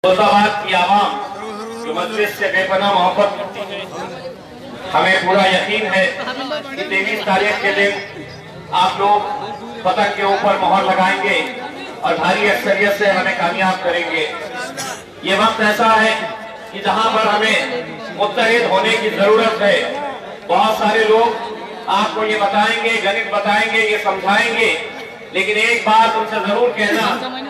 फैसलाबाद की आवाम जो मजलिस से बेपनाह मोहब्बत करती है, हमें पूरा यकीन है कि 23 तारीख के दिन आप लोग पतंग के ऊपर मोहर लगाएंगे और भारी अक्सरियत से हमें कामयाब करेंगे। ये वक्त ऐसा है कि जहां पर हमें मुत्तहिद होने की जरूरत है। बहुत सारे लोग आपको ये बताएंगे, गणित बताएंगे, ये समझाएंगे, लेकिन एक बात उनसे जरूर कहना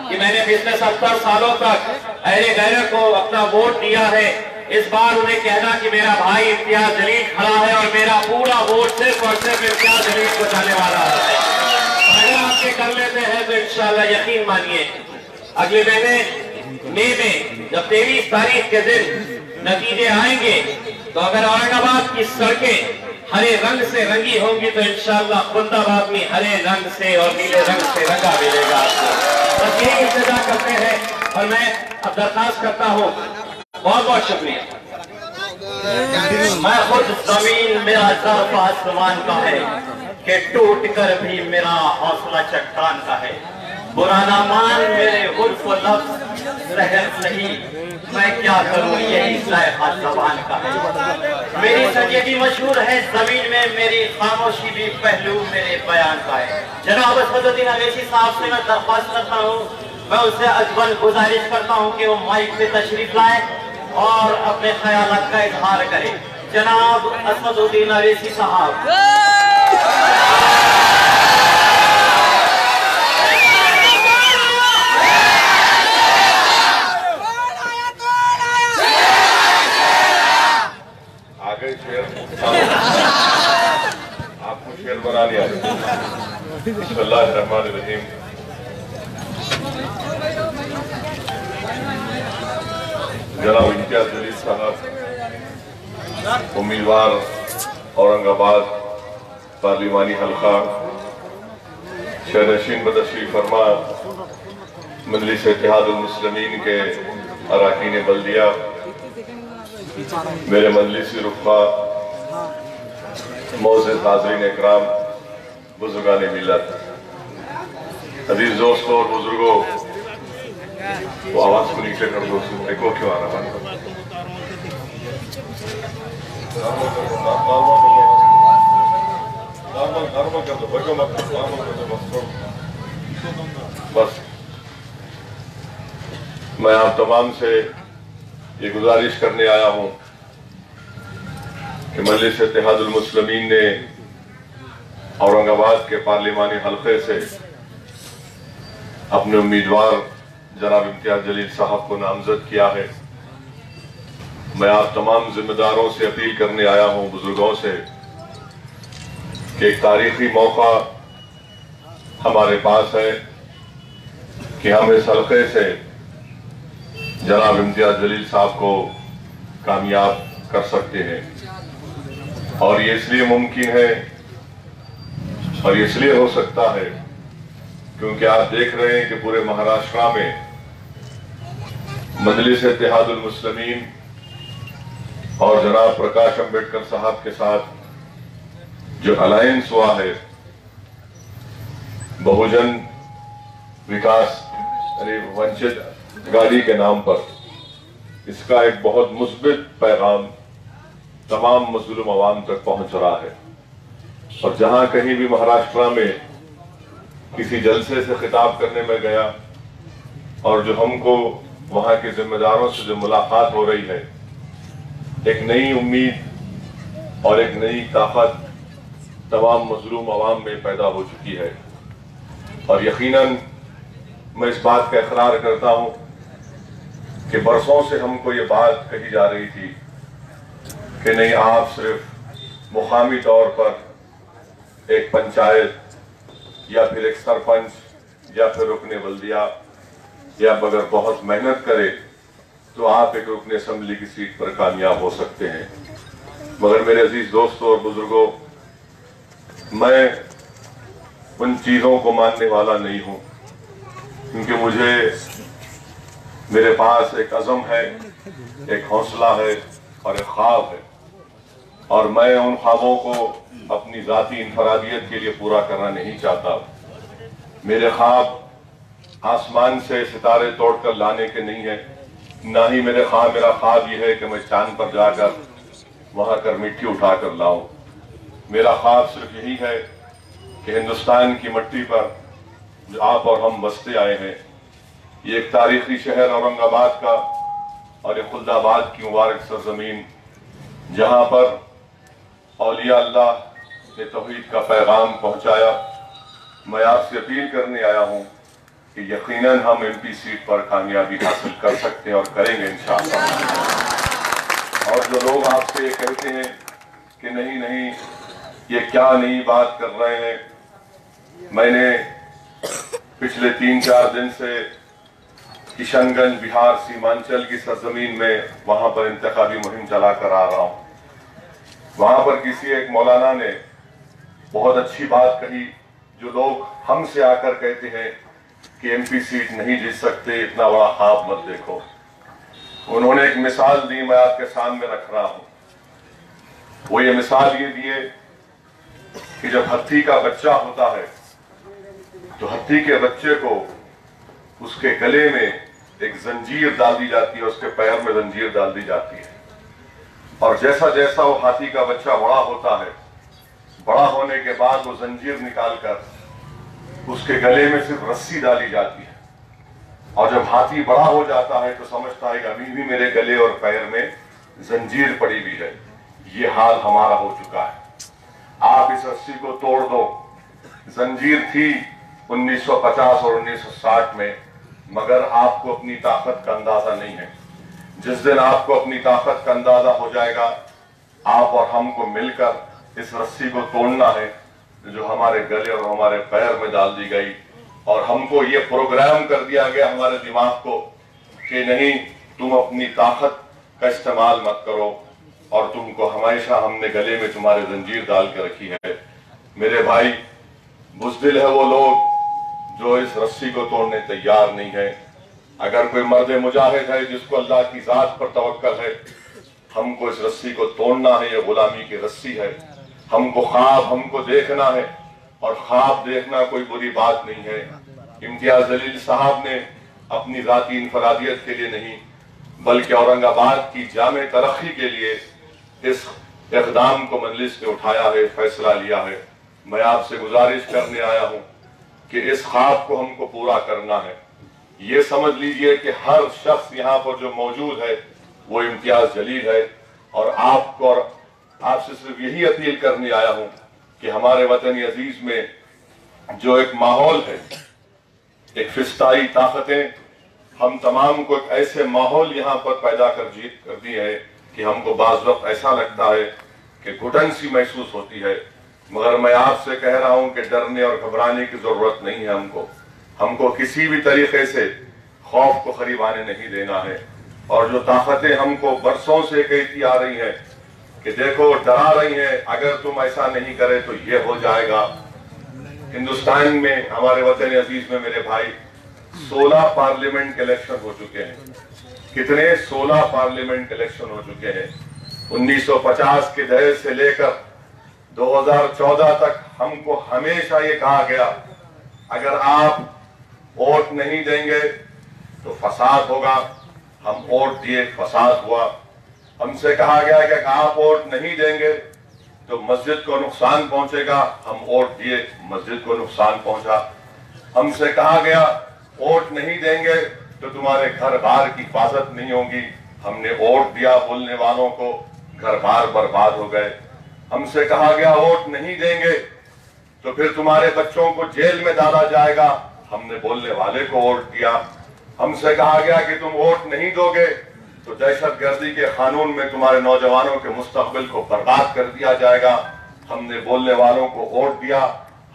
कि मैंने पिछले 70 सालों तक अहले गैरत को अपना वोट दिया है। इस बार उन्हें कहना कि मेरा भाई इम्तियाज जलील खड़ा है और मेरा पूरा वोट सिर्फ और सिर्फ इम्तियाज जलील को जाने वाला है। अगर आपके कर लेते हैं तो इंशाअल्लाह यकीन मानिए अगले महीने मई में जब 23 तारीख के दिन नतीजे आएंगे तो अगर औरंगाबाद की सड़कें हरे रंग से रंगी होंगी तो इंशाअल्लाह खुल्दाबाद में हरे रंग से और नीले रंग से रंगा मिलेगा आपको। बस यही इंतजार करते हैं और मैं अब दरखास्त करता हूँ। बहुत बहुत शुक्रिया। मैं खुद जमीन मेरा ज़र्फ आसमान का है कि टूट कर भी मेरा हौसला चट्टान का है। बुरा ना मान मेरे उर्फ व लफ्ज़ सहज नहीं, मैं क्या करूं यही ज़ायक़ा ज़बान का है। मेरी संजीदगी मशहूर है जमीन में, मेरी खामोशी भी पहलू मेरे बयान का है। जनाब असदुद्दीन अवैसी साहब से मैं दरख्वास्त करता हूँ, मैं उनसे अजमल गुजारिश करता हूँ कि वो माइक पे तशरीफ लाए और अपने ख्यालात का इजहार करें। जनाब असदुद्दीन अवैसी साहब। आपको शेर बना लिया। बिस्मिल्लाहिर्रहमानिर्रहीम। जनाब इम्तियाज जलील साहब उम्मीदवार औरंगाबाद पार्लिमानी हल्का शहनशीन बतशरीफ फरमा मजलिस इत्तेहादुल मुस्लिमीन के अरकान बल्दिया, मेरे मजलिसी रुफ़ा, मोअज़्ज़िज़ हाज़रीन इकराम, बुज़ुर्गान मिल्लत, अज़ीज़ दोस्तों और बुजुर्गों, वो आवाज़ को नीचे कर दो, देखो क्यों आ रहा है। बस मैं आप तमाम से ये गुजारिश करने आया हूँ कि मजलिस इत्तेहादुल मुस्लिमीन ने औरंगाबाद के पार्लिमानी हल्के से अपने उम्मीदवार जनाब इम्तियाज जलील साहब को नामजद किया है। मैं आप तमाम जिम्मेदारों से अपील करने आया हूँ, बुजुर्गों से, कि एक तारीखी मौका हमारे पास है कि हम इस हल्के से जनाब इम्तियाज जलील साहब को कामयाब कर सकते हैं। और ये इसलिए मुमकिन है और इसलिए हो सकता है क्योंकि आप देख रहे हैं कि पूरे महाराष्ट्र में मजलिस इत्तेहादुल मुस्लिमीन और जनाब प्रकाश अंबेडकर साहब के साथ जो अलायंस हुआ है बहुजन विकास वंचित गाड़ी के नाम पर, इसका एक बहुत मुस्बित पैगाम तमाम मज़लूम अवाम तक पहुंच रहा है। और जहां कहीं भी महाराष्ट्र में किसी जलसे से खिताब करने में गया और जो हमको वहां के जिम्मेदारों से जो मुलाकात हो रही है, एक नई उम्मीद और एक नई ताकत तमाम मज़लूम अवाम में पैदा हो चुकी है। और यकीनन मैं इस बात का इकरार करता हूं कि बरसों से हमको ये बात कही जा रही थी कि नहीं, आप सिर्फ मुकामी तौर पर एक पंचायत या फिर एक सरपंच या फिर रुकने बल्दिया या अगर बहुत मेहनत करे तो आप एक रुकने असम्बली की सीट पर कामयाब हो सकते हैं। मगर मेरे अजीज दोस्तों और बुजुर्गों, मैं उन चीज़ों को मानने वाला नहीं हूँ, क्योंकि मेरे पास एक अज़म है, एक हौसला है और एक ख्वाब है, और मैं उन ख्वाबों को अपनी ज़ाती इनफरादियत के लिए पूरा करना नहीं चाहता। मेरे ख्वाब आसमान से सितारे तोड़कर लाने के नहीं है, نہ ہی میرا خواب یہ ہے کہ میں چاند پر جا کر وہاں کر مٹی اٹھا کر لاؤں. میرا خواب صرف یہی ہے کہ ہندوستان کی مٹی پر جو آپ اور ہم بستے آئے ہیں، یہ ایک تاریخی شہر اورنگ آباد کا اور یہ خلد آباد کی مبارک سرزمین، جہاں پر اولیاء اللہ نے توحید کا پیغام پہنچایا. میں آپ سے اپیل کرنے آیا ہوں کہ یقیناً ہم ایم پی سیٹ پر کامیابی حاصل کر سکتے ہیں اور کریں گے انشاءاللہ. اور جو لوگ آپ سے یہ کہتے ہیں کہ نہیں یہ کیا نئی بات کر رہے ہیں، میں نے پچھلے 3-4 دن سے کشن گنج بہار سیمانچل کی سرزمین میں وہاں پر انتخابی مہم چلا کر آ رہا ہوں. وہاں پر کسی ایک مولانا نے بہت اچھی بات کہی. جو لوگ ہم سے آ کر کہتے ہیں کہ ایم پی سیٹ نہیں جیت سکتے، اتنا بڑا خواب مت دیکھو. انہوں نے ایک مثال دی، میں آپ کے سامنے رکھ رہا ہوں. وہ یہ مثال یہ دیے کہ جب ہتھی کا بچہ ہوتا ہے تو ہتھی کے بچے کو اس کے گلے میں ایک زنجیر ڈال دی جاتی ہے، اس کے پیر میں زنجیر ڈال دی جاتی ہے. اور جیسا جیسا وہ ہاتھی کا بچہ بڑا ہوتا ہے، بڑا ہونے کے بعد وہ زنجیر نکال کر اس کے گلے میں صرف رسی ڈالی جاتی ہے. اور جب ہاتھی بڑا ہو جاتا ہے تو سمجھتا ہے کہ ابھی بھی میرے گلے اور پیر میں زنجیر پڑی ہوئی ہے. یہ حال ہمارا ہو چکا ہے. آپ اس رسی کو توڑ دو. زنجیر تھی 1950 اور 1960 میں، مگر آپ کو اپنی طاقت کا اندازہ نہیں ہے. جس دن آپ کو اپنی طاقت کا اندازہ ہو جائے گا، آپ اور ہم کو مل کر اس رسی کو توڑنا ہے جو ہمارے گلے اور ہمارے پیر میں ڈال دی گئی. اور ہم کو یہ پروگرام کر دیا گیا ہمارے دماغ کو کہ نہیں، تم اپنی طاقت کا استعمال مت کرو، اور تم کو ہمیشہ ہم نے گلے میں تمہارے زنجیر ڈال کے رکھی ہے. میرے بھائی، بزدل ہے وہ لوگ جو اس رسی کو توڑنے تیار نہیں ہے. اگر کوئی مرد مجاہد ہے جس کو اللہ کی ذات پر توکل ہے، ہم کو اس رسی کو توڑنا ہے. یہ غلامی کی رسی ہے. ہم کو خواب ہم کو دیکھنا ہے، اور خواب دیکھنا کوئی بری بات نہیں ہے. امتیاز جلیل صاحب نے اپنی ذاتی انفرادیت کے لیے نہیں بلکہ اورنگ آباد کی جامع ترقی کے لیے اس اقدام کو مجلس نے اٹھایا ہے، فیصلہ لیا ہے. میں آپ سے گزارش کرنے آیا ہوں کہ اس خواب کو ہم کو پورا کرنا ہے. یہ سمجھ لیجئے کہ ہر شخص یہاں پر جو موجود ہے وہ امتیاز جلیل ہے. اور آپ سے صرف یہی اپیل کرنے آیا ہوں کہ ہمارے وطن عزیز میں جو ایک ماحول ہے، ایک فضائی طاقتیں ہم تمام کو ایک ایسے ماحول یہاں پر پیدا کر دی ہے کہ ہم کو بعض وقت ایسا لگتا ہے کہ گھٹن سی محسوس ہوتی ہے. مگر میں آپ سے کہہ رہا ہوں کہ ڈرنے اور گھبرانے کی ضرورت نہیں ہے. ہم کو کسی بھی طریقے سے خوف کو قریب آنے نہیں دینا ہے. اور جو طاقتیں ہم کو برسوں سے کہتی آ رہی ہیں کہ دیکھو، ڈرا رہی ہیں، اگر تم ایسا نہیں کرے تو یہ ہو جائے گا. ہندوستان میں، ہمارے وطن عزیز میں میرے بھائی، 16 پارلیمنٹ کے الیکشن ہو چکے ہیں. کتنے؟ 16 پارلیمنٹ کے الیکشن ہو چکے ہیں. 1950 کے دہے سے لے کر 2014 تک ہم کو ہمیشہ یہ کہا گیا اگر آپ ووٹ نہیں دیں گے تو فساد ہوگا. ہم ووٹ دیے، فساد ہوا. ہم سے کہا گیا کہ اگر آپ ووٹ نہیں دیں گے تو مسجد کو نقصان پہنچے گا. ہم ووٹ دیے، مسجد کو نقصان پہنچا. ہم سے کہا گیا ووٹ نہیں دیں گے تو تمہارے گھر بار کی حفاظت نہیں ہوگی. ہم نے ووٹ دیا بولنے والوں کو، گھر بار برباد ہو گئے. ہم سے کہا گیا ووٹ نہیں دیں گے تو پھر تمہارے بچوں کو جیل میں ڈالا جائے گا. ہم نے بولنے والے کو ووٹ دیا. ہم سے کہا گیا کہ تم ووٹ نہیں دو گے تو دہشت گردی کے قانون میں تمہارے نوجوانوں کے مستقبل کو برباد کر دیا جائے گا. ہم نے بولنے والوں کو ووٹ دیا.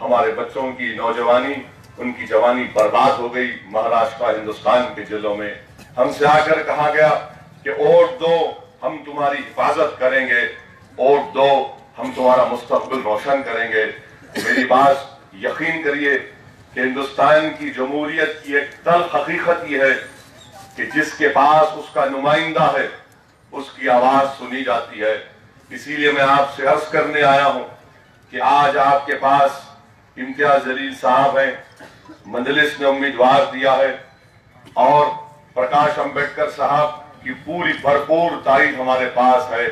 ہمارے بچوں کی نوجوانی، ان کی جوانی برباد ہو گئی مہاراشٹر، ہندوستان کے جیلوں میں. ہم سے آ کر کہا گیا کہ ووٹ دو، ہم تمہاری حفاظت کریں گے. ووٹ دو، ہم تمہارا مستقبل روشن کریں گے. میری بات یقین کریے کہ ہندوستان کی جمہوریت کی ایک تلخ حقیقت یہ ہے کہ جس کے پاس اس کا نمائندہ ہے اس کی آواز سنی جاتی ہے. اسی لیے میں آپ سے عرض کرنے آیا ہوں کہ آج آپ کے پاس امتیاز جلیل صاحب ہیں. مجلس نے امیدوار دیا ہے اور प्रकाश अंबेडकर साहब की पूरी भरपूर तारीफ हमारे पास है।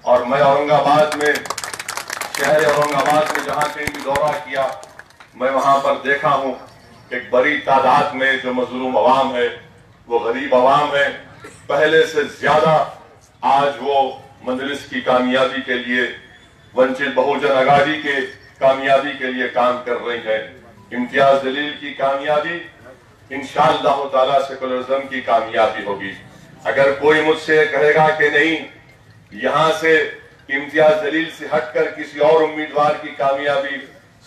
और मैं औरंगाबाद में, शहर औरंगाबाद में जहां कहीं भी दौरा किया, मैं वहां पर देखा हूं एक बड़ी तादाद में जो मजलूम अवाम है, वो गरीब अवाम है, पहले से ज्यादा आज वो मजलिस की कामयाबी के लिए, वंचित बहुजन आघाड़ी के कामयाबी के लिए काम कर रही है। इम्तियाज जलील की कामयाबी इंशाअल्लाह ताला सेकुलरिज्म की कामयाबी होगी। अगर कोई मुझसे कहेगा कि नहीं, यहां से इम्तियाज जलील से हटकर किसी और उम्मीदवार की कामयाबी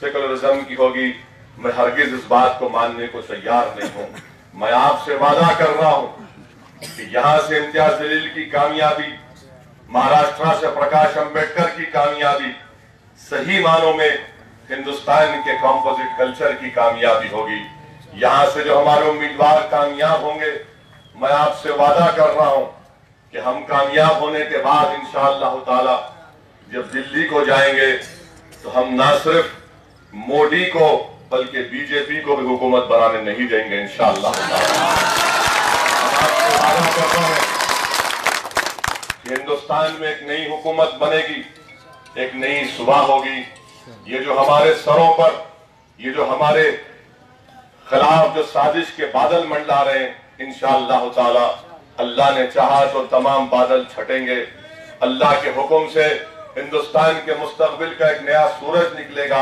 सेकुलरिज्म की होगी, मैं हरगिज इस बात को मानने को तैयार नहीं हूं। मैं आपसे वादा कर रहा हूं कि यहां से इम्तियाज जलील की कामयाबी, महाराष्ट्र से प्रकाश अंबेडकर की कामयाबी, सही मानों में हिंदुस्तान के कॉम्पोजिट कल्चर की कामयाबी होगी। यहां से जो हमारे उम्मीदवार कामयाब होंगे, मैं आपसे वादा कर रहा हूं कि हम कामयाब होने के बाद इंशाअल्लाह ताला जब दिल्ली को जाएंगे तो हम ना सिर्फ मोदी को बल्कि बीजेपी को भी हुकूमत बनाने नहीं देंगे इंशाअल्लाह ताला। मैं आपसे वादा कर रहा हूं कि हिंदुस्तान में एक नई हुकूमत बनेगी, एक नई सुबह होगी। ये जो हमारे सरों पर, ये जो हमारे खिलाफ जो साजिश के बादल मंडला रहे हैं, इंशाअल्लाह ताला अल्लाह ने चाहा तो तमाम बादल छटेंगे। अल्लाह के हुक्म से हिंदुस्तान के मुस्तकबिल का एक नया सूरज निकलेगा,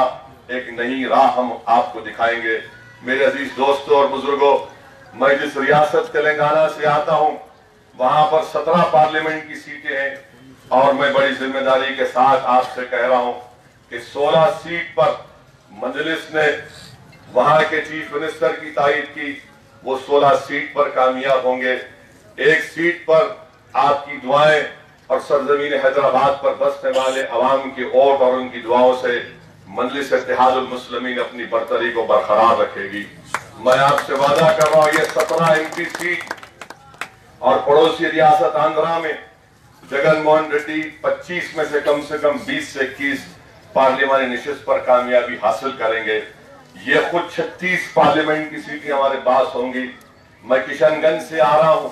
एक नई राह हम आपको दिखाएंगे। मेरे अजीज दोस्तों और बुजुर्गों, मैं जिस रियासत तेलंगाना से आता हूं, वहां पर 17 पार्लियामेंट की सीटें हैं और मैं बड़ी जिम्मेदारी के साथ आपसे कह रहा हूं कि 16 सीट पर मजलिस ने वहां के चीफ मिनिस्टर की तायीद की, वो 16 सीट पर कामयाब होंगे। एक सीट पर आपकी दुआएं और सरजमीन हैदराबाद पर बसने वाले अवाम के वोट और उनकी दुआओं से मजलिस इत्तेहादुल मुस्लिमीन अपनी बरतरी को बरकरार रखेगी। मैं आपसे वादा कर रहा हूं, ये 17 MP सीट और पड़ोसी रियासत आंध्रा में जगन मोहन रेड्डी 25 में से कम 20 से 21 पार्लियामानी निशिस्त पर कामयाबी हासिल करेंगे। ये खुद 36 पार्लियामेंट की सीटें हमारे पास होंगी। मैं किशनगंज से आ रहा हूं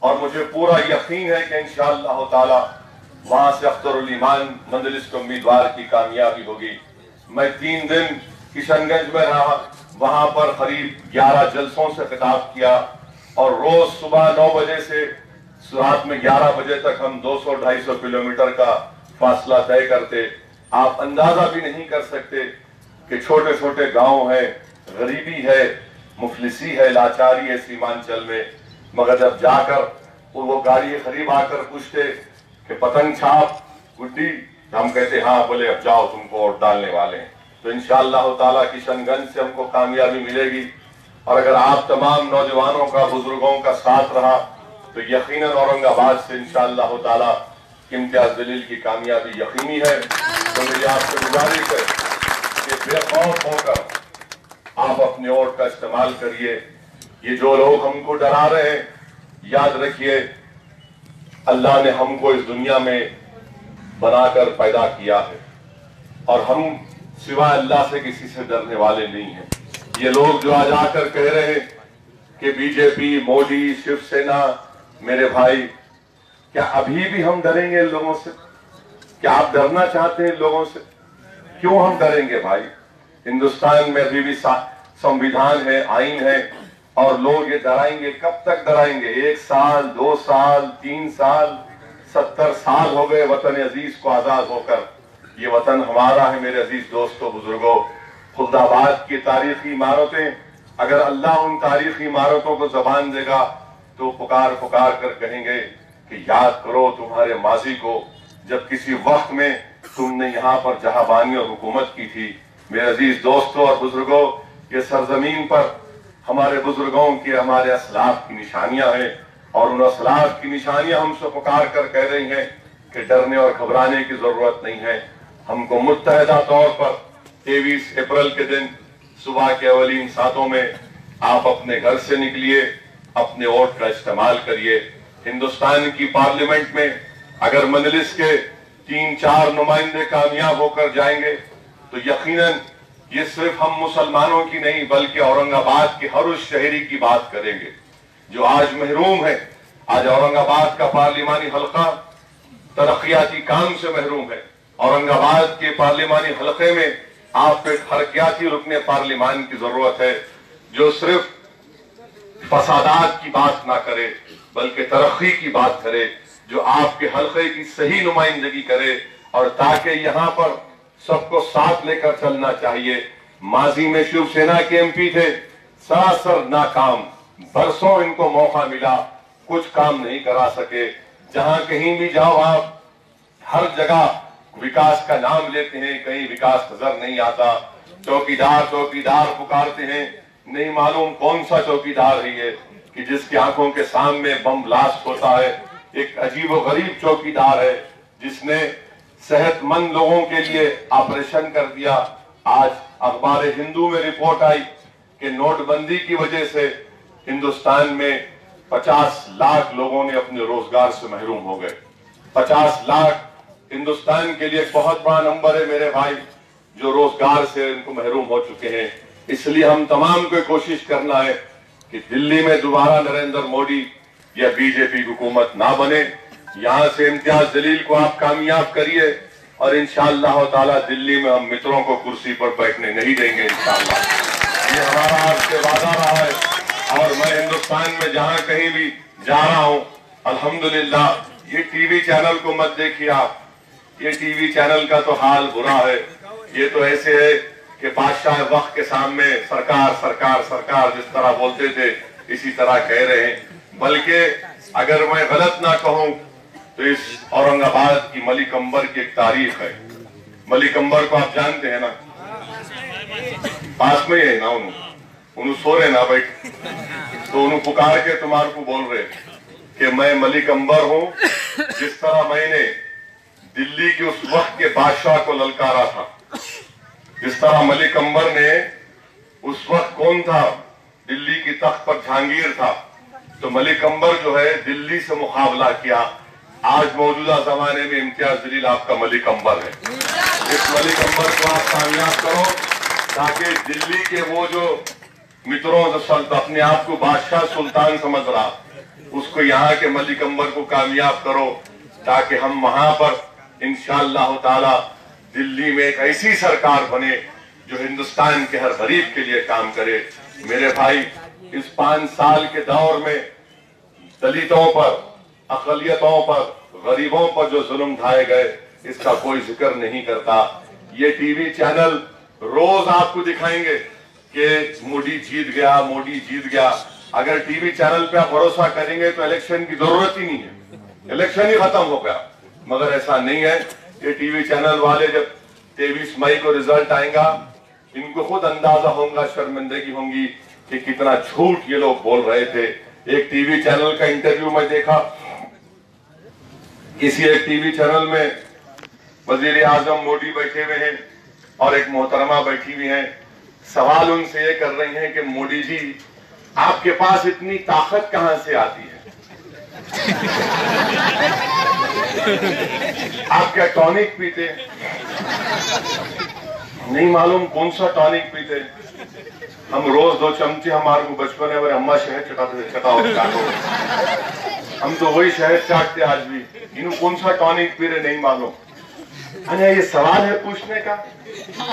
और मुझे पूरा यकीन है कि इंशाअल्लाह ताला वहां से अख्तरुल ईमान मजलिस के उम्मीदवार की कामयाबी होगी। मैं 3 दिन किशनगंज में रहा, वहां पर करीब 11 जलसों से खिताब किया और रोज सुबह 9 बजे से रात में 11 बजे तक हम 200-250 किलोमीटर का फासला तय करते। आप अंदाजा भी नहीं कर सकते कि छोटे छोटे गांव है, गरीबी है, मुफलिसी है, लाचारी है सीमांचल में, मगर जब जाकर वो गाड़ी करीब आकर पूछते कि पतंग छाप गुड्डी, हम कहते हाँ, बोले अब जाओ तुमको वोट डालने वाले हैं। तो इंशाअल्लाह ताला किशनगंज से हमको कामयाबी मिलेगी। और अगर आप तमाम नौजवानों का, बुजुर्गों का साथ रहा तो यकीनन औरंगाबाद से इंशाअल्लाह ताला इम्तियाज जलील की कामयाबी यकीनी है। तो मेरी आपसे गुजारिश है कि बेखौफ होकर आप अपने वोट का इस्तेमाल करिए। ये जो लोग हमको डरा रहे हैं, याद रखिए अल्लाह ने हमको इस दुनिया में बनाकर पैदा किया है और हम सिवाय अल्लाह से किसी से डरने वाले नहीं हैं। ये लोग जो आज आकर कह रहे हैं कि बीजेपी, मोदी, शिवसेना, मेरे भाई, क्या अभी भी हम डरेंगे इन लोगों से? क्या आप डरना चाहते हैं इन लोगों से? क्यों हम डरेंगे भाई? हिंदुस्तान में अभी भी संविधान है, आईन है और लोग ये डराएंगे। कब तक डराएंगे? 1 साल, 2 साल, 3 साल, 70 साल हो गए वतन अजीज को आजाद होकर। ये वतन हमारा है मेरे अजीज दोस्तों, बुजुर्गों। खुलदाबाद की तारीखी इमारतें, अगर अल्लाह उन तारीखी इमारतों को जबान देगा तो पुकार पुकार कर कहेंगे कि याद करो तुम्हारे माजी को, जब किसी वक्त में तुमने यहाँ पर जहाबानी और हुकूमत की थी। मेरे अजीज दोस्तों और बुजुर्गों, ये सरजमीन पर हमारे बुजुर्गों की, हमारे असलाफ की निशानियां हैं और उन असलाफ की निशानियां हमसे पुकार कर कह रही हैं कि डरने और घबराने की जरूरत नहीं है। हमको मुत्तहदा तौर पर 23 अप्रैल के दिन सुबह के अवलीन सातों में आप अपने घर से निकलिए, अपने वोट का इस्तेमाल करिए। हिंदुस्तान की पार्लियामेंट में अगर मजलिस के 3-4 नुमाइंदे कामयाब होकर जाएंगे तो यकीनन ये सिर्फ हम मुसलमानों की नहीं बल्कि औरंगाबाद के हर उस शहरी की बात करेंगे جو آج محروم ہے. آج اورنگ آباد کا پارلیمانی حلقہ ترقیاتی کام سے محروم ہے. اورنگ آباد کے پارلیمانی حلقے میں آپ کو ایک حرکیاتی رکن پارلیمان کی ضرورت ہے جو صرف فسادات کی بات نہ کرے بلکہ ترقی کی بات کرے, جو آپ کے حلقے کی صحیح نمائندگی کرے, اور تاکہ یہاں پر سب کو ساتھ لے کر چلنا چاہیے. ماضی میں شیو سینا کے ایم پی تھے, سراسر ناکام, برسوں ان کو موقع ملا, کچھ کام نہیں کرا سکے. جہاں کہیں بھی جاؤ آپ ہر جگہ وکاس کا نام لیتے ہیں, کہیں وکاس نظر نہیں آتا. چوکیدار چوکیدار پکارتے ہیں, نہیں معلوم کون سا چوکیدار ہے یہ کہ جس کی آنکھوں کے سامنے بم بلاسٹ ہوتا ہے. ایک عجیب و غریب چوکیدار ہے جس نے صحت مند لوگوں کے لیے آپریشن کر دیا. آج اخبار ہندو میں رپورٹ آئی کہ نوٹ بندی کی وجہ سے ہندوستان میں 50 لاکھ لوگوں نے اپنے روزگار سے محروم ہو گئے. 50 لاکھ ہندوستان کے لیے ایک بہت بڑا نمبر ہے میرے بھائی, جو روزگار سے ان کو محروم ہو چکے ہیں. اس لیے ہم تمام کو کوشش کرنا ہے کہ دلی میں دوبارہ نریندر مودی یا بی جے پی حکومت نہ بنے. یہاں سے امتیاز جلیل کو آپ کامیاب کریے اور انشاءاللہ تعالی دلی میں ہم متروں کو کرسی پر بیٹھنے نہیں دیں گے انشاءاللہ. یہ ہمارا آپ سے وعدہ رہا ہے. اور میں ہندوستان میں جہاں کہیں بھی جا رہا ہوں الحمدللہ, یہ ٹی وی چینل کو مت دیکھیے آپ, یہ ٹی وی چینل کا تو حال برا ہے. یہ تو ایسے ہے کہ بادشاہ وقت کے سامنے سرکار سرکار سرکار جس طرح بولتے تھے اسی طرح کہہ رہے ہیں. بلکہ اگر میں غلط نہ کہوں تو اس اورنگ آباد کی ملک امبر کی ایک تاریخ ہے. ملک امبر کو آپ جانتے ہیں نا, پاس میں ہی ہے نا, انہوں سو رہے نا بیٹھ, تو انہوں پکار کے تمہار کو بول رہے کہ میں ملک امبر ہوں. جس طرح میں نے دلی کے اس وقت کے بادشاہ کو للکارا تھا, جس طرح ملک امبر نے اس وقت کون تھا, دلی کی تخت پر جہانگیر تھا, تو ملک امبر جو ہے دلی سے مقابلہ کیا. آج موجودہ زمانے میں امتیاز جلیل آپ کا ملک امبر ہے. اس ملک امبر کو آپ کامیاب کرو تاکہ دلی کے وہ جو متروں جو اپنے آپ کو بادشاہ سلطان سمجھ رہا, اس کو یہاں کے ملک امبر کو کامیاب کرو تاکہ ہم وہاں پر انشاءاللہ تعالی دلی میں ایک ایسی سرکار بنے جو ہندوستان کے ہر غریب کے لیے کام کرے. میرے بھائی, اس 5 سال کے دور میں دلتوں پر, اقلیتوں پر, غریبوں پر جو ظلم ڈھائے گئے اس کا کوئی ذکر نہیں کرتا. یہ ٹی وی چینل روز آپ کو دکھائیں گے کہ مودی جیت گیا, مودی جیت گیا. اگر ٹی وی چینل پہ آپ بھروسہ کریں گے تو الیکشن کی ضرورت ہی نہیں ہے, الیکشن ہی ختم ہو گیا. مگر ایسا نہیں ہے. یہ ٹی وی چینل والے جب 23 مئی کو رزلٹ آئیں گا, ان کو خود اندازہ ہوگا, شرمندگی ہوں گی کہ کتنا جھوٹ یہ لوگ بول رہے تھے. ایک ٹی وی چینل کا انٹرویو میں دیکھا, کسی ایک ٹی وی چینل میں وزیر اعظم مودی بیٹھے ہوئے ہیں اور ایک محترمہ بیٹھی ہوئی ہیں. سوال ان سے یہ کر رہی ہیں کہ مودی جی آپ کے پاس اتنی طاقت کہاں سے آتی ہے, آپ کیا ٹونک پیتے, نہیں معلوم کون سا ٹونک پیتے. ہم روز 2 چمچے, ہمارے کو بچپن ہے ہمارے اماں شہد چاٹو, ہم تو وہی شہد چاٹتے آج بھی. انہوں کون سا ٹونک پی رہے نہیں معلوم. یہ سوال ہے پوچھنے کا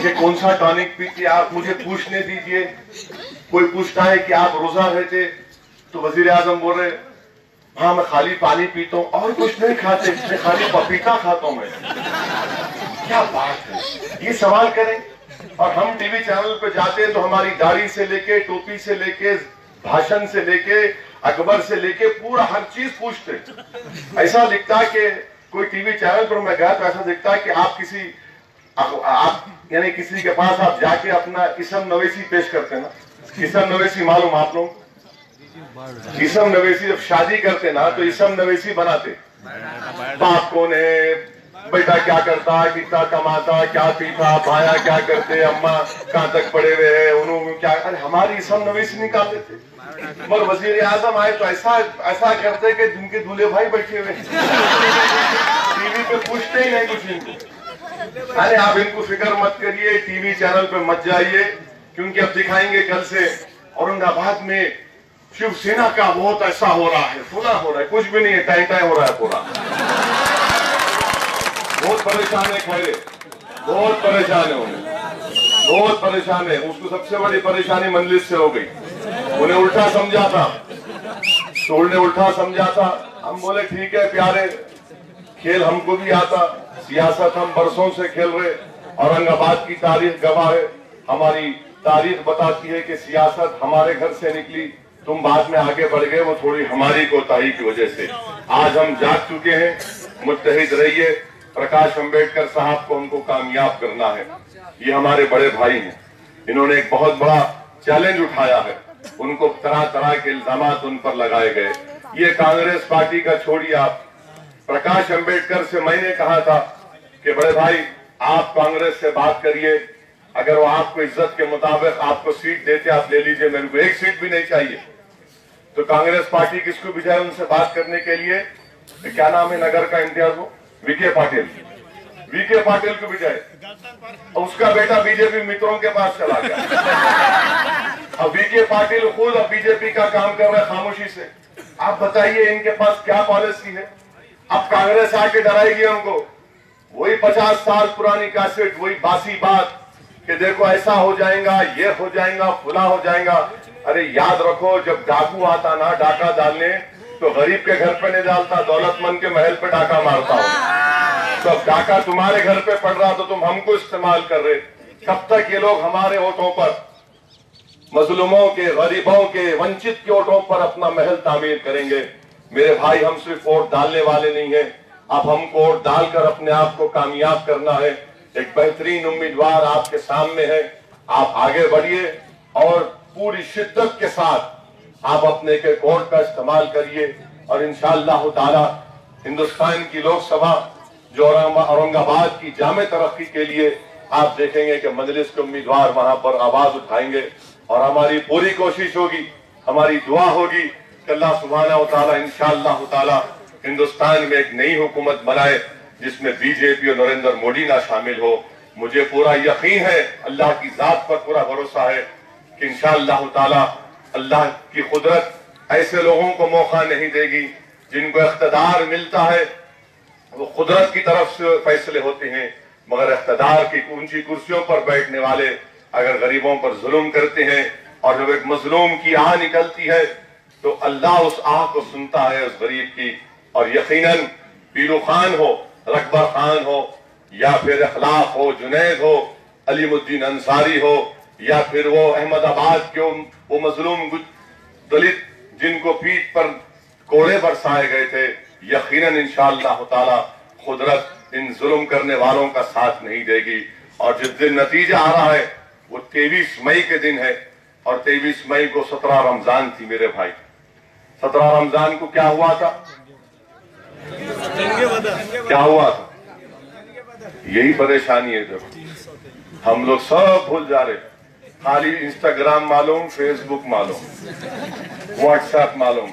کہ کون سا ٹونک پیتے آپ, مجھے پوچھنے دیجئے. کوئی پوچھتا ہے کہ آپ روزہ رہتے تو وزیر اعظم بول رہے ہاں میں خالی پانی پیتا ہوں اور کچھ نہیں کھاتے, میں خالی پپیتا کھاتا ہوں. میں کیا بات ہے, یہ سوال کریں. اور ہم ٹی وی چینل پہ جاتے ہیں تو ہماری داڑھی سے لے کے, ٹوپی سے لے کے, بھاشن سے لے کے, اکبر سے لے کے پورا ہر چیز پوچھتے. ایسا دکھتا کہ کوئی ٹی وی چینل پر میں گیا تو ایسا دکھتا کہ آپ یعنی کسی کے پاس آپ جا کے اپنا اسم نویسی پیش کرتے نا. اسم نویسی معلوم آپ لوگ, اسم نویسی جب شادی کرتے نا تو اسم نویسی بناتے. باپ کون ہے, بیٹا کیا کرتا, کتنا کماتا, کیا پیتا, بھایا کیا کرتے, اماں کہاں تک پڑے ہوئے ہیں, انہوں کیا. ہماری اسم نویسی نکالتے تھے. مگر وزیر اعظم آئے تو ایسا کرتے کہ جن کے دولہے بھائی بیٹھے ہوئے ٹی وی پہ پوچھتے ہی نہیں کچھ ان کو. آپ ان کو فکر مت کریے, ٹی وی چینل پہ مت جائیے, کیونکہ اب دکھائیں گے کل سے اورنگ آباد میں शिवसेना का वोट ऐसा हो रहा है, फुला हो रहा है, कुछ भी नहीं है, टाई टाई हो रहा है पूरा। बहुत परेशान है, खैरे बहुत परेशान है, उन्हें बहुत परेशान है। उसको सबसे बड़ी परेशानी मंजलिस से हो गई, उन्हें उल्टा समझा था, तो उन्हें उल्टा समझा था। हम बोले ठीक है प्यारे, खेल हमको भी आता, सियासत हम बरसों से खेल रहे, औरंगाबाद की तारीख गवाह है, हमारी तारीख बताती है कि सियासत हमारे घर से निकली, तुम बाद में आगे बढ़ गए, वो थोड़ी हमारी कोताही की वजह से। आज हम जाग चुके हैं, मुत्तहिद रहिए, प्रकाश अंबेडकर साहब को हमको कामयाब करना है। ये हमारे बड़े भाई हैं, इन्होंने एक बहुत बड़ा चैलेंज उठाया है, उनको तरह तरह के इल्जामात उन पर लगाए गए। ये कांग्रेस पार्टी का छोड़िए आप, प्रकाश अंबेडकर से मैंने कहा था कि बड़े भाई आप कांग्रेस से बात करिए, अगर वो आपको इज्जत के मुताबिक आपको सीट देते आप ले लीजिए, मेरे को एक सीट भी नहीं चाहिए। तो कांग्रेस पार्टी किसको भिजाए उनसे बात करने के लिए? क्या नाम है नगर का इम्तियाज, वो वीके पाटिल, वीके पाटिल को भिजाए, उसका बेटा बीजेपी मित्रों के पास चला गया। अब वीके पाटिल खुद अब बीजेपी का काम कर रहे खामोशी से। आप बताइए इनके पास क्या पॉलिसी है? अब कांग्रेस आके डराएगी हमको, वही 50 साल पुरानी कैसेट, वही बासी बात कि देखो ऐसा हो जाएगा, ये हो जाएगा, फुला हो जाएगा। अरे याद रखो, जब डाकू आता ना डाका डालने, तो गरीब के घर पे नहीं डालता, दौलतमंद के महल पे डाका मारता हो। तो अब डाका तुम्हारे घर पे पड़ रहा तो तुम हमको इस्तेमाल कर रहे। कब तक ये लोग हमारे वोटों पर, मजलूमों के, गरीबों के, वंचित के वोटों पर अपना महल तामीर करेंगे? मेरे भाई, हम सिर्फ वोट डालने वाले नहीं है, अब हमको वोट डालकर अपने आप को कामयाब करना है। एक बेहतरीन उम्मीदवार आपके सामने है, आप आगे बढ़िए और पूरी शिद्दत के साथ आप अपने के वोट का इस्तेमाल करिए, और इंशाअल्लाह ताला हिंदुस्तान की लोकसभा जो औरंगाबाद की जामे तरक्की के लिए आप देखेंगे कि मजलिस के उम्मीदवार वहां पर आवाज उठाएंगे, और हमारी पूरी कोशिश होगी, हमारी दुआ होगी कि अल्लाह सुब्हानहू व तआला इंशाअल्लाह ताला हिंदुस्तान में एक नई हुकूमत बनाए जिसमें बीजेपी और नरेंद्र मोदी ना शामिल हो। मुझे पूरा यकीन है, अल्लाह की जात पर पूरा भरोसा है कि इंशाअल्लाह ताला अल्लाह की कुदरत ऐसे लोगों को मौका नहीं देगी जिनको इख्तिदार मिलता है, वो कुदरत की तरफ से फैसले होते हैं, मगर इख्तिदार की ऊंची कुर्सियों पर बैठने वाले अगर गरीबों पर जुल्म करते हैं, और जब एक मजलूम की आह निकलती है तो अल्लाह उस आह को सुनता है, उस गरीब की। और यकीनन पीरू खान हो, रकबर खान हो, या फिर अखलाक हो, जुनैद हो, अलीमुद्दीन अंसारी हो, या फिर वो अहमदाबाद के वो मजलूम दलित जिनको पीठ पर कोड़े बरसाए गए थे, यकीनन इंशाअल्लाह ताला कुदरत इन जुल्म करने वालों का साथ नहीं देगी। और जिस दिन नतीजा आ रहा है वो 23 मई के दिन है, और 23 मई को 17 रमजान थी मेरे भाई। 17 रमजान को क्या हुआ था? क्या हुआ था? यही परेशानी है। जब हम लोग सब भूल जा रहे, खाली इंस्टाग्राम मालूम, फेसबुक मालूम, व्हाट्सएप मालूम।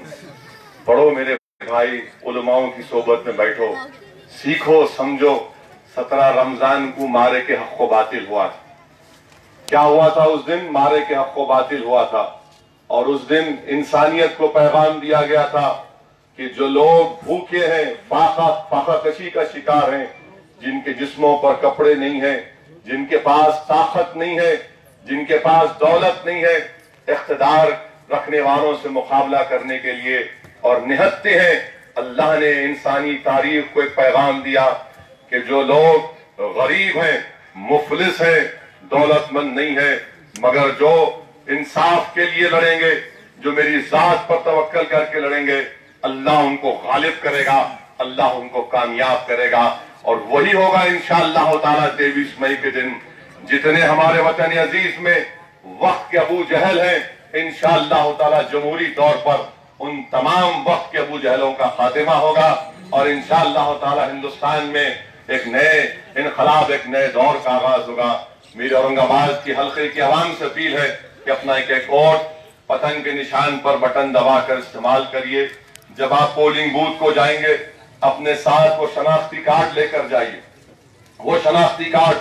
पढ़ो मेरे भाई, उलमाओं की सोबत में बैठो, सीखो, समझो। 17 रमजान को मारे के हक़ बातिल हुआ था। क्या हुआ था उस दिन? मारे के हक़ बातिल हुआ था, और उस दिन इंसानियत को पैगाम दिया गया था कि जो लोग भूखे हैं, फाका कशी का शिकार हैं, जिनके जिस्मों पर कपड़े नहीं हैं, जिनके पास ताकत नहीं है, जिनके पास दौलत नहीं है, इख्तिदार रखने वालों से मुकाबला करने के लिए और निहत्ते हैं, अल्लाह ने इंसानी तारीख को एक पैगाम दिया कि जो लोग गरीब हैं, मुफलिस हैं, दौलतमंद नहीं है, मगर जो इंसाफ के लिए लड़ेंगे, जो मेरी जात पर तवक्कल करके लड़ेंगे, अल्लाह उनको गालिब करेगा, अल्लाह उनको कामयाब करेगा। और वही होगा इंशाअल्लाह ताला 23 मई के दिन। जितने हमारे वतन अजीज में वक्त के अबू जहल हैं, इंशाअल्लाह ताला जमहूरी तौर पर उन तमाम वक्त के अबू जहलों का खातिमा होगा, और इंशाअल्लाह ताला हिंदुस्तान में एक नए इनकलाब, एक नए दौर का आगाज होगा। मेरी औरंगाबाद की हल्के की आवाम से अपील है कि अपना एक वोट पतंग के निशान पर बटन दबाकर इस्तेमाल करिए। जब आप पोलिंग बूथ को जाएंगे, अपने साथ वो शनाख्ती कार्ड लेकर जाइए। वो शनाख्ती कार्ड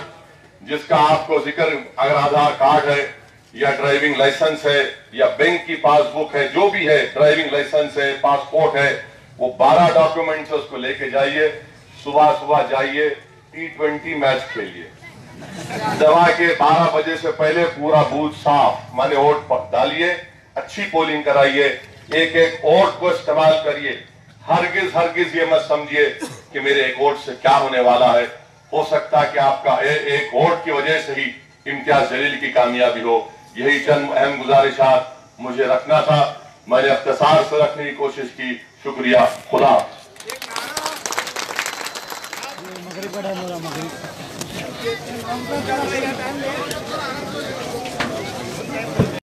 जिसका आपको जिक्र, अगर आधार कार्ड है या ड्राइविंग लाइसेंस है या बैंक की पासबुक है, जो भी है, ड्राइविंग लाइसेंस है, पासपोर्ट है, वो 12 डॉक्यूमेंट्स उसको लेके जाइए। सुबह सुबह जाइए, T20 मैच खेलिए। दवा के 12 बजे से पहले पूरा बूथ साफ, माने वोट डालिए, अच्छी पोलिंग कराइए, एक एक वोट को इस्तेमाल करिए। हरगिज ये मत समझिए कि मेरे एक वोट से क्या होने वाला है। हो सकता है कि आपका एक वोट की वजह से ही इम्तियाज जलील की कामयाबी हो। यही चंद अहम गुजारिशात मुझे रखना था, मैंने अख्तसार से रखने की कोशिश की। शुक्रिया, खुदा। मगरिब का टाइम हो रहा, मगरिब